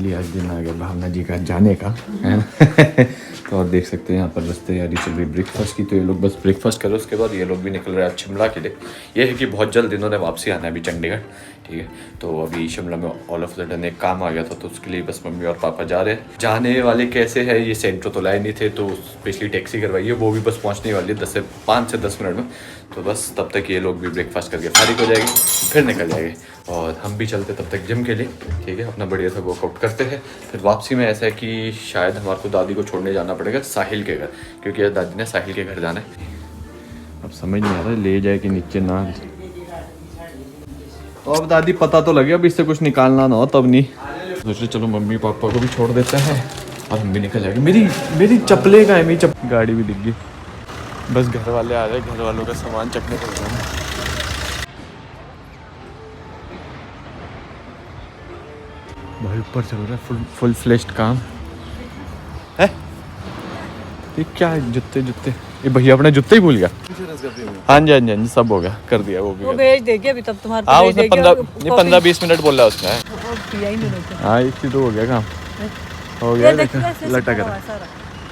Finally आज दिन आ गया भावना जी का जाने का, है ना। तो और देख सकते हैं यहाँ पर रास्ते तैयारी चल रही ब्रेकफास्ट की। तो ये लोग बस ब्रेकफास्ट करो, उसके बाद ये लोग भी निकल रहे हैं शिमला के लिए। ये है कि बहुत जल्द इन्होंने वापसी आना है अभी चंडीगढ़, ठीक है। तो अभी शिमला में ऑल ऑफ सडन एक काम आ गया था, तो उसके लिए बस मम्मी और पापा जा रहे हैं। जाने वाले कैसे है, ये सेंट्रो तो लाए नहीं थे, तो स्पेशली टैक्सी करवाई है, वो भी बस पहुँचने वाली है 5 से 10 मिनट में। तो बस तब तक ये लोग भी ब्रेकफास्ट करके फारिग हो जाएंगे, फिर निकल जाएंगे। और हम भी चलते तब तक जिम के लिए, ठीक है। अपना बढ़िया सा वर्कआउट करते हैं। फिर वापसी में ऐसा है कि शायद हमारे को दादी को छोड़ने जाना पड़ेगा साहिल के घर, क्योंकि दादी ने साहिल के घर जाना है। अब समझ नहीं आ रहा ले जाए कि नीचे ना। तो अब दादी पता तो लगे, अब इससे कुछ निकालना ना हो तब नहीं। सोच चलो मम्मी पापा को भी छोड़ देते हैं और हम भी निकल जाएंगे। मेरी चप्पलें का है, मेरी गाड़ी भी दिख गई। बस घर वाले आ रहे, घर वालों का सामान चकने पड़ जाना। भाई ऊपर चल रहा है फुल फ्लेश्ड काम है। ये क्या है, जूते ये भैया अपने जूते ही भूल गया। हाँ जी हाँ जी हाँ जी, सब हो गया, कर दिया वो भी। वो भेज देगी अभी तब तुम्हारे। हाँ उसने 15-20 मिनट बोला उसने। हाँ इसी तो हो गया काम, हो गया। लटक रहा।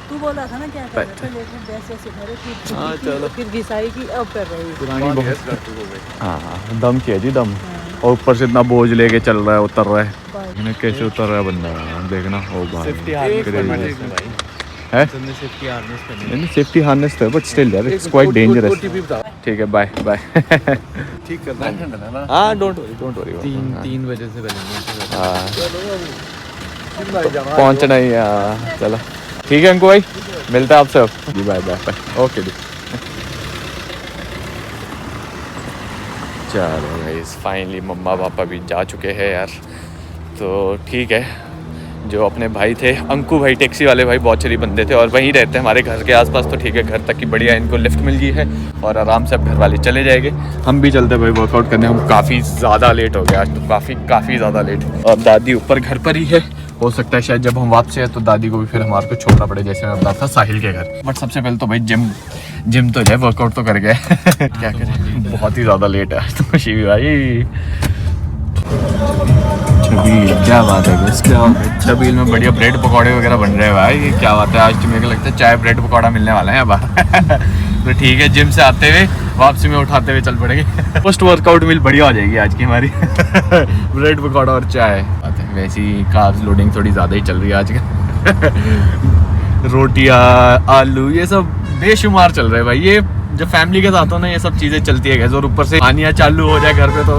तू बोला था ना क्या कर रहे थे, हाँ चलो फिर घिसाई की अब कर रही पुरानी बहुत। हाँ दम किया जी दम। और ऊपर से इतना बोझ लेके चल रहा है, उतर रहा है। कैसे उतर रहा है बंदा, देखना। ओ भाई है सेफ्टी हार्नेस तो, बट स्टिल यार इट्स क्वाइट डेंजरस। ठीक है बाय बाय। ठीक करना है ना। हाँ डोंट वरी 3 बजे से पहले। हाँ पहुँचना ही है। चलो ठीक है अंकु भाई, मिलते हैं आपसे अब जी। Bye bye bye. ओके जी। चलो भाई फाइनली मम्मा पापा भी जा चुके हैं यार। तो ठीक है, जो अपने भाई थे अंकु भाई टैक्सी वाले भाई बहुत चली बंदे थे और वहीं रहते हैं हमारे घर के आसपास। तो ठीक है, घर तक की बढ़िया इनको लिफ्ट मिल गई है और आराम से अब घर वाले चले जाएंगे। हम भी चलते भाई वर्कआउट करने। हम काफ़ी ज़्यादा लेट हो गया आज, तो काफ़ी ज़्यादा लेट। और दादी ऊपर घर पर ही है, हो सकता है शायद जब हम वापस आए तो दादी को भी फिर हमारे को छोड़ना पड़े, जैसे मैं बता था साहिल के घर। बट सबसे पहले तो भाई जिम तो जाए, वर्कआउट तो कर गए। क्या करें, बहुत ही ज़्यादा लेट है आज तो। शिवी भाई छबील, क्या बात है बस, क्या छबील में बढ़िया ब्रेड पकौड़े वगैरह बन रहे हैं भाई। क्या बात है, आज तो मेरे को लगता है चाय ब्रेड पकौड़ा मिलने वाला है अब। तो ठीक है, जिम से आते हुए वापसी में उठाते हुए चल पड़ेंगे। पोस्ट वर्कआउट मील बढ़िया हो जाएगी आज की हमारी। ब्रेड पकौड़ा और चाय। वैसी कार्ब्स लोडिंग थोड़ी ज़्यादा ही चल रही है आजकल। रोटियाँ आलू ये सब बेशुमार चल रहे हैं भाई। ये जब फैमिली के साथ हो ना ये सब चीज़ें चलती है। और ऊपर से पानियाँ चालू हो जाए घर पे तो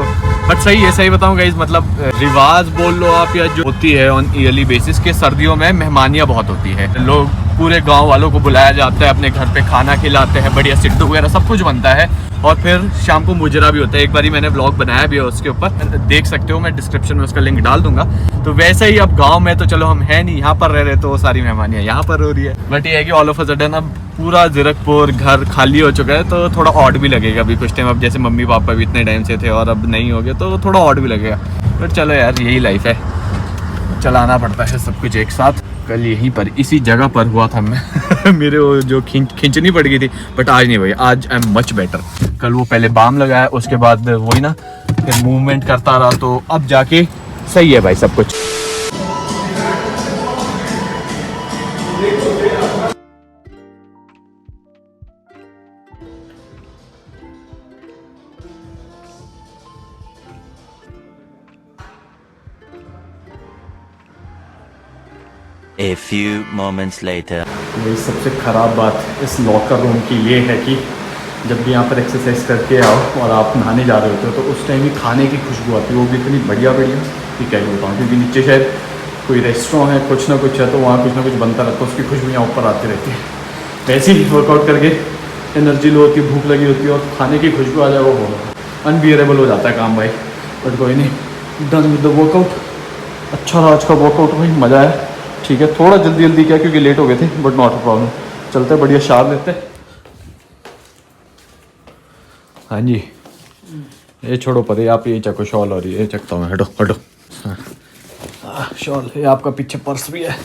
बट सही है। सही बताऊँ गाइस, मतलब रिवाज बोल लो आप या जो होती है ऑन ईयरली बेसिस के, सर्दियों में मेहमानियाँ बहुत होती है। लोग पूरे गांव वालों को बुलाया जाता है, अपने घर पे खाना खिलाते हैं, बढ़िया सिड्डू वगैरह सब कुछ बनता है। और फिर शाम को मुजरा भी होता है। एक बारी मैंने व्लॉग बनाया भी है उसके ऊपर, देख सकते हो, मैं डिस्क्रिप्शन में उसका लिंक डाल दूंगा। तो वैसे ही अब गांव में तो चलो हम है नहीं, यहाँ पर रह रहे तो सारी मेहमानियाँ यहाँ पर हो रही है। बट ये है कि ऑल ऑफ अ सडन अब पूरा जीरकपुर घर खाली हो चुका है, तो थोड़ा ऑड भी लगेगा अभी कुछ टाइम। अब जैसे मम्मी पापा भी इतने टाइम से थे और अब नहीं हो गए तो थोड़ा ऑड भी लगेगा। बट चलो यार यही लाइफ है, चलाना पड़ता है सब कुछ एक साथ। कल यहीं पर इसी जगह पर हुआ था मैं। मेरे वो जो खींचनी पड़ गई थी, बट आज नहीं भाई, आज आई एम मच बेटर। कल वो पहले बाम लगाया, उसके बाद वही ना फिर मूवमेंट करता रहा, तो अब जाके सही है भाई सब कुछ। A few moments later. मेरी सबसे ख़राब बात इस लॉकर रूम की ये है कि जब भी यहाँ पर एक्सरसाइज करके आओ और आप नहाने जा रहे होते हो तो उस टाइम ही खाने की खुशबू आती है, वो भी इतनी बढ़िया कि क्या ही बताऊँ। क्योंकि नीचे शायद कोई रेस्टोरेंट है, कुछ ना कुछ है, तो वहाँ कुछ ना कुछ बनता रहता है, उसकी खुशबू यहाँ ऊपर आती रहती है। वैसे ही वर्कआउट करके एनर्जी लो होती है, भूख लगी होती है और खाने की खुशबू आ जाए, वो अनबियरेबल हो जाता है काम भाई। बट कोई नहीं, डन विद द वर्कआउट। अच्छा रहा आज का वर्कआउट भाई, मज़ा आया। ठीक है, थोड़ा जल्दी किया क्योंकि लेट हो गए थे, बट नॉट अ प्रॉब्लम। चलते बढ़िया शार लेते। हाँ जी, ये छोड़ो पर आप ये चको शॉल और ये चकता हूँ, हटो हटो। हाँ शॉल, ये आपका पीछे पर्स भी है।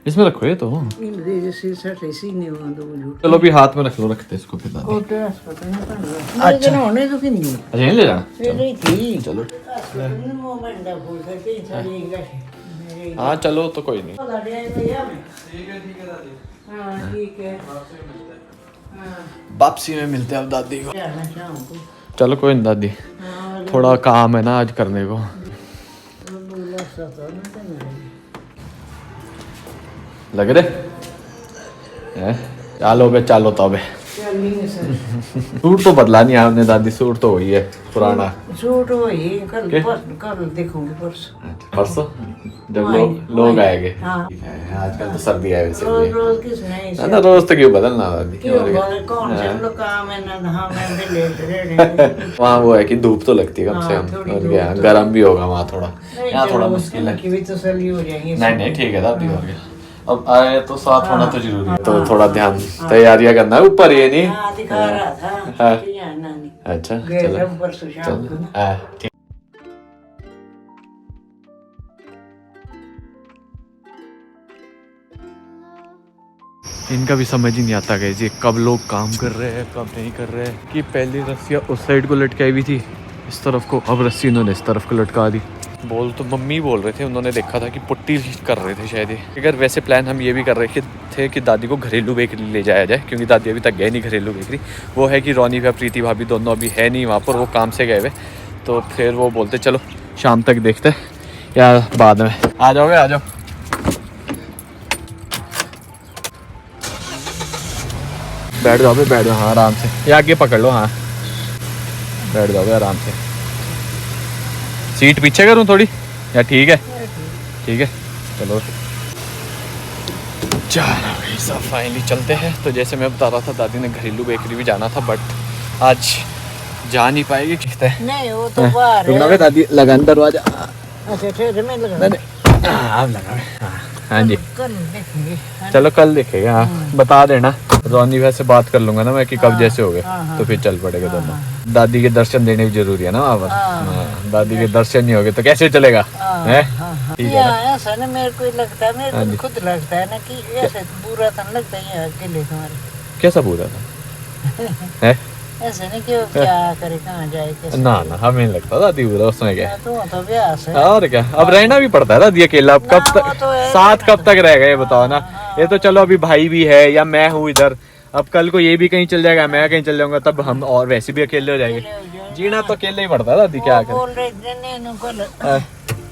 इसमें रखो ये तो। इन जैसे सटे सीने में दो झूठ चलो अभी हाथ में रख लो, रखते इसको फिर दादी। और तो पता नहीं पड़ अच्छा होने तो कि नहीं अच्छा यहीं ले जाना। ये नहीं थी चलो मोमेंट दा फूल करते सारी गठे हाँ चलो तो कोई नहीं। ठीक है दादी। हाँ ठीक है वापसी में मिलते हैं अब दादी को। जाना चाहूँ चलो कोई नहीं दादी, हाँ थोड़ा काम है ना आज करने को। बोला सा तो ना करना लग रहे चालो बे, चालो तो अबे। चलेंगे सर सूट तो बदला नहीं आपने दादी, सूट तो वही है पुराना। सूट वही कल कल देखूंगी परसों परसों जब लोग आएंगे। हाँ आजकल तो सर्दी है वैसे रोज भी। रोज किस नहीं ना ना रोज तो क्यों बदलना दादी। क्यों बोले कौन से हम लोग काम है ना हाँ मैं भी ले वहाँ वो है कि धूप तो लगती है कम से कम, थोड़ी और क्या धूप तो- गर्म भी होगा वहाँ थोड़ा, यहाँ थोड़ा मुश्किल है। की भी तसल्ली हो जाएगी नहीं नहीं ठीक है दादी, और क्या अब आए तो साथ होना तो जरूरी है, तो थोड़ा ध्यान तैयारियां करना है ऊपर ये नहीं। हाँ दिखा रहा था हाँ। कि यहाँ नानी अच्छा गए चलो थे परसों शाम को ना। ठीक। इनका भी समझ ही नहीं आता गाइस ये कब लोग काम कर रहे हैं कब नहीं कर रहे हैं। कि पहली रस्सियाँ उस साइड को लटकाई हुई थी इस तरफ को, अब रस्सी इन्होंने इस तरफ को लटका दी। बोल तो मम्मी बोल रहे थे, उन्होंने देखा था कि पुट्टी कर रहे थे शायद ये। अगर वैसे प्लान हम ये भी कर रहे थे कि दादी को घरेलू बेकरी ले जाया जाए, क्योंकि दादी अभी तक गए नहीं घरेलू बेकरी। वो है कि रोनी व प्रीति भाभी दोनों अभी है नहीं वहाँ पर, वो काम से गए हुए। तो फिर वो बोलते चलो शाम तक देखते या बाद में। आ जाओगे आ जाओ। बैठ जाओ बैठ जाओ, हाँ आराम से, ये आगे पकड़ लो, हाँ बैठ जाओगे आराम से। सीट पीछे करूँ थोड़ी या ठीक है? ठीक है चलो चलो भाई सब फाइनली चलते हैं। तो जैसे मैं बता रहा था दादी ने घरेलू बेकरी भी जाना था, बट आज जा नहीं पाएगी। किसते नहीं वो तो बाहर रुकना है। दादी लगान दरवाजा। अच्छा ठीक मैं लगा आप लगा। हाँ जी कल देखेंगे चलो कल देखेगा। हाँ बता देना, रोनी वैसे बात कर लूंगा ना मैं कि कब जैसे हो गए तो फिर चल पड़ेगा दोनों। दादी के दर्शन देने भी जरूरी है ना वहाँ पर। हाँ, दादी के दर्शन नहीं होगे तो कैसे चलेगा है? ठीक है ना? ऐसा ना मेरे को लगता है, मेरे को खुद लगता है ना कि ऐसे बुरा तो लगता है अकेले तुम्हारे। कैसा पूरा था है? ऐसे नहीं कि वो क्या करे कहाँ जाए कैसे। ना ना हमें नहीं लगता दादी पूरा उसमें क्या। तो ब्यास है और क्या, अब रहना भी पड़ता है दादी अकेला। अब कब तक साथ कब तक रहेगा ये बताओ ना। ये तो चलो अभी भाई भी है या मैं हूँ इधर, अब कल को ये भी कहीं चल जाएगा मैं कहीं चल जाऊंगा तब हम और वैसे भी अकेले हो जाएंगे। जीना तो अकेले ही पड़ता है दादी, क्या करें। बोल रहे थे नहीं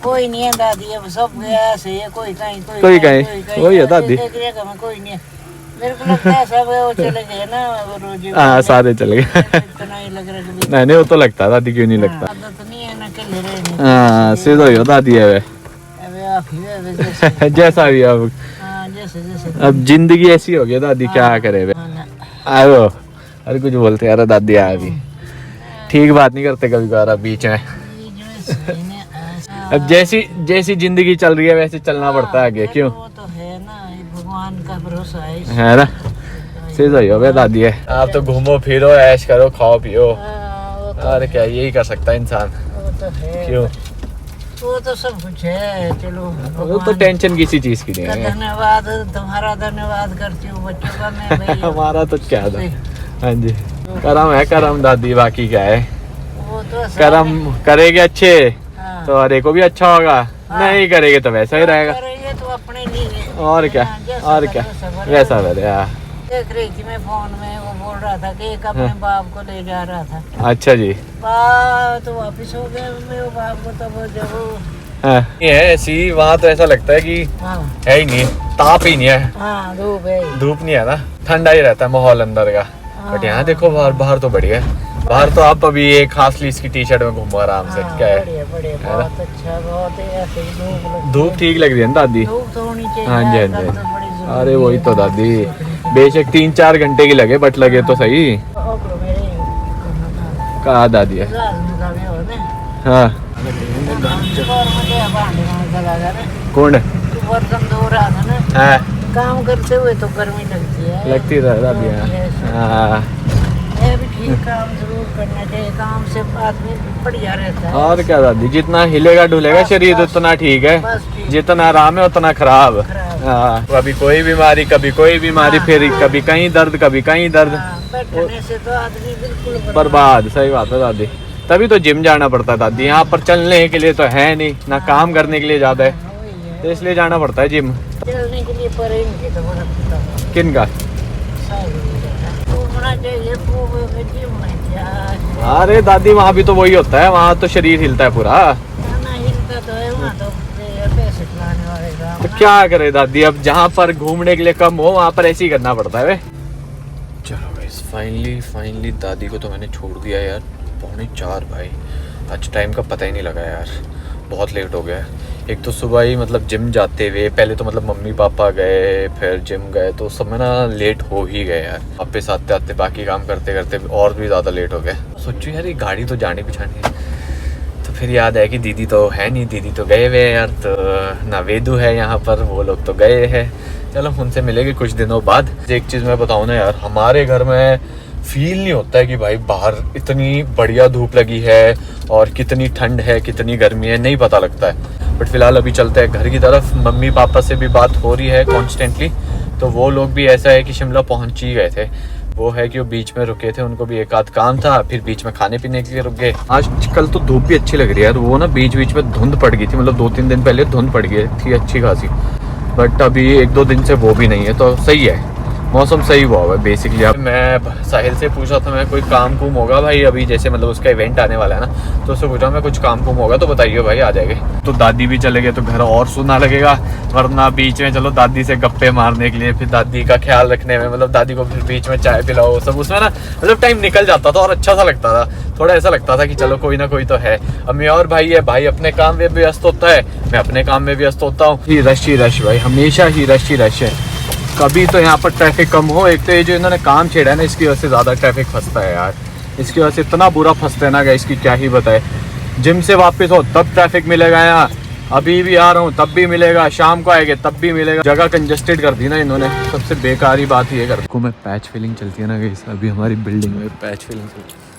कोई नहीं है दादी, अब सब ऐसे है, कोई कहीं कोई कहीं वही है दादी। कोई नहीं है। मेरे को लगता है सब वो चले गए ना वो रोज। हाँ सारे चले गए। इतना ही लग रहा है कि नहीं नहीं वो तो लगता है दादी, क्यों नहीं लगता। आदत नहीं है ना अकेले रहने। हाँ सीधा ही हो दादी है वे। अब आप ही है जैसे जैसा भी अब हाँ जैसे जैसे अब जिंदगी ऐसी हो गई दादी, क्या करे वे। आओ अरे कुछ बोलते यार दादी आ अभी ठीक बात नहीं करते कभी कभार बीच में। अब जैसी जैसी जिंदगी चल रही है वैसे चलना पड़ता है आगे, क्यों वो तो है ना, ये भगवान का भरोसा है है ना। सीधा ही हो गया दादी है। आप तो घूमो फिरो ऐश करो खाओ पियो, वो और क्या यही कर सकता है इंसान, तो है। क्यों। वो तो सब कुछ है। चलो वो तो टेंशन किसी चीज की नहीं का है। धन्यवाद, तुम्हारा धन्यवाद करती हूँ बच्चों का मैं भाई। हमारा तो क्या था। हाँ जी करम है करम दादी, बाकी क्या है। वो तो करम करेगे अच्छे हाँ। तो हरे को भी अच्छा होगा, नहीं करेगे तो वैसा ही रहेगा। करेंगे तो अपने लिए और क्या और क्या वैसा मेरे। देख रही थी मैं फोन में, वो बोल रहा था कि एक अपने बाप को ले जा रहा था। अच्छा जी बाप तो वापिस हो गया मेरे बाप को, तब जब हाँ। ये है ऐसी वहाँ तो ऐसा लगता है कि हाँ है ही नहीं, ताप ही नहीं है, हाँ धूप है, धूप नहीं है ना, ठंडा ही रहता है माहौल अंदर का। बट यहाँ देखो बाहर बाहर तो बढ़िया है। बाहर तो आप अभी एक खास लीस की टी शर्ट में घूमो आराम से, क्या है। बढ़िया बढ़िया बहुत अच्छा, बहुत ही ऐसे ही धूप लगती है। धूप ठीक लग रही है ना दादी। धूप तो होनी चाहिए। हाँ जी हाँ कल जी। तो बड़ी जरूरी अरे वही तो है। दादी, बेशक 3-4 घंटे की लगे बट लगे तो सही। ओकरो मेरे कहा दादी है। जहाज में लगे हो ना। हाँ और मुझे भांडे में चला गया ना, कौन है? बर्तन धो रहा था ना, हाँ काम करते हुए तो गर्मी लगती है। लगती रह दादी। हाँ ये भी ठीक काम जरूर करना चाहिए, काम से आदमी बढ़िया रहता है। और क्या दादी, जितना हिलेगा डुलेगा शरीर उतना ठीक है, बस ठीक। जितना आराम है उतना खराब। खराब कभी कोई बीमारी फिर कभी कहीं दर्द कभी कहीं दर्द। हाँ, बैठने से तो आदमी बिल्कुल बर्बाद। सही बात है दादी, तभी तो जिम जाना पड़ता है दादी। यहाँ पर चलने के लिए तो है नहीं ना, काम करने के लिए ज्यादा है, वही है। तो इसलिए जाना पड़ता है जिम। चलने के लिए पर इनके तो बड़ा पता किन का? घूमना चाहिए खूब जिम में क्या अरे दादी वहाँ भी तो वही होता है, वहाँ तो शरीर हिलता है पूरा। खाना हिलता तो है वहाँ तो पैसे खिलाने वाले काम तो क्या करे दादी, अब जहाँ पर घूमने के लिए कम हो वहाँ पर ऐसे ही करना पड़ता है। चलो गाइस, फाइनली दादी को तो मैंने छोड़ दिया यार। 3:45 भाई, आज टाइम का पता ही नहीं लगा यार, बहुत लेट हो गया है। एक तो सुबह ही मतलब जिम जाते हुए, पहले तो मतलब मम्मी पापा गए फिर जिम गए, तो सब में ना लेट हो ही गए यार। वापस आते आते बाकी काम करते करते और भी ज़्यादा लेट हो गया। सोचो यार, ये गाड़ी तो जानी पिछानी है, तो फिर याद है कि दीदी तो है नहीं, दीदी तो गए हुए यार, तो ना वेदू है यहाँ पर, वो लोग तो गए हैं। चलो उनसे मिलेंगे कुछ दिनों बाद। एक चीज़ मैं बताऊँ ना यार, हमारे घर में फील नहीं होता है कि भाई बाहर इतनी बढ़िया धूप लगी है और कितनी ठंड है कितनी गर्मी है, नहीं पता लगता है। बट फिलहाल अभी चलते हैं घर की तरफ। मम्मी पापा से भी बात हो रही है कॉन्स्टेंटली, तो वो लोग भी ऐसा है कि शिमला पहुँच ही गए थे। वो है कि वो बीच में रुके थे, उनको भी एक आध काम था, फिर बीच में खाने पीने के लिए रुक गए। आज कल तो धूप भी अच्छी लग रही है यार, वो ना बीच बीच में धुंध पड़ गई थी, मतलब 2-3 दिन पहले धुंध पड़ गई थी अच्छी खासी, बट अभी 1-2 दिन से वो भी नहीं है, तो सही है, मौसम सही हुआ है बेसिकली। अब मैं साहिल से पूछा था, मैं कोई काम कुम होगा भाई अभी, जैसे मतलब उसका इवेंट आने वाला है ना, तो उससे पूछा मैं कुछ काम कुम होगा तो बताइए भाई, आ जाएंगे। तो दादी भी चले गए तो घर और सुना लगेगा, वरना बीच में चलो दादी से गप्पे मारने के लिए, फिर दादी का ख्याल रखने में, मतलब दादी को फिर बीच में चाय पिलाओ सब, उसमें ना मतलब टाइम निकल जाता था और अच्छा सा लगता था। थोड़ा ऐसा लगता था कि चलो कोई ना कोई तो है। अम्मी और भाई है, भाई अपने काम में व्यस्त होता है, मैं अपने काम में व्यस्त होता हूँ। ही रश भाई, हमेशा ही रश है। कभी तो यहाँ पर ट्रैफिक कम हो, एक तो ये जो इन्होंने काम छेड़ा है ना, इसकी वजह से ज़्यादा ट्रैफिक फंसता है यार, इसकी वजह से इतना बुरा फंसता है ना, इसकी क्या ही बताए। जिम से वापस हो तब ट्रैफिक मिलेगा यहाँ, अभी भी आ रहा हूँ तब भी मिलेगा, शाम को आएंगे तब भी मिलेगा। जगह कंजस्टेड कर दी ना इन्होंने, सबसे बेकार ही बात ये कर। को मैं पैच फिलिंग चलती है ना गाइस, अभी हमारी बिल्डिंग में पैच फिलिंग चलती है।